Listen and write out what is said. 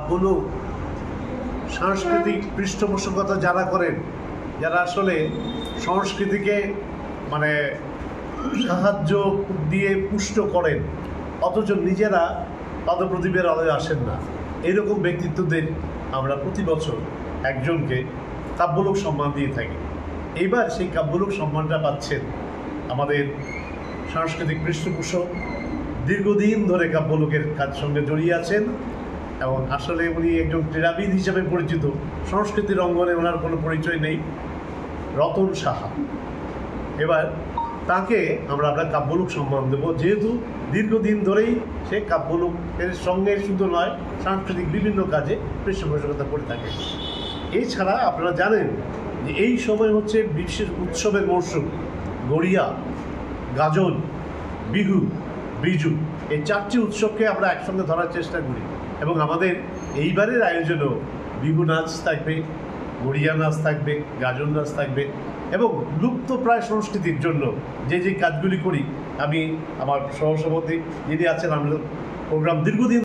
কাব্যলোক সাংস্কৃতিক পৃষ্ঠপোষকতা যারা করেন, যারা আসলে সংস্কৃতিকে মানে সাহায্য দিয়ে পুষ্ট করেন অথচ নিজেরা পদপ্রদীপের আলোয় আসেন না, এরকম ব্যক্তিত্বদের আমরা প্রতি বছর একজনকে কাব্যলোক সম্মান দিয়ে থাকি। এইবার সেই কাব্যলোক সম্মানটা পাচ্ছেন আমাদের সাংস্কৃতিক পৃষ্ঠপোষক, দীর্ঘদিন ধরে কাব্যলোকের কাজ সঙ্গে জড়িয়ে আছেন এবং আসলে উনি একজন ক্রীড়াবিদ হিসেবে পরিচিত, সংস্কৃতির অঙ্গনে ওনার কোনো পরিচয় নেই, রতন সাহা। এবার তাকে আমরা কাব্যলোক সম্মান দেব, যেহেতু দীর্ঘদিন ধরেই সে কাব্যলোকের সঙ্গে শুধু নয় সাংস্কৃতিক বিভিন্ন কাজে পৃষ্ঠপোষকতা করে থাকে। এছাড়া আপনারা জানেন যে এই সময় হচ্ছে বিশেষ উৎসবের মরশুম, গড়িয়া, গাজন, বিহু, বিজু, এই চারটি উৎসবকে আমরা একসঙ্গে ধরার চেষ্টা করি এবং আমাদের এইবারের আয়োজনেও বিহু নাচ থাকবে, গড়িয়া নাচ থাকবে, গাজন নাচ থাকবে এবং লুপ্তপ্রায় সংস্কৃতির জন্য যে যে কাজগুলি করি, আমি আমার সহসভাপতি যিনি আছেন, আমরা প্রোগ্রাম দীর্ঘদিন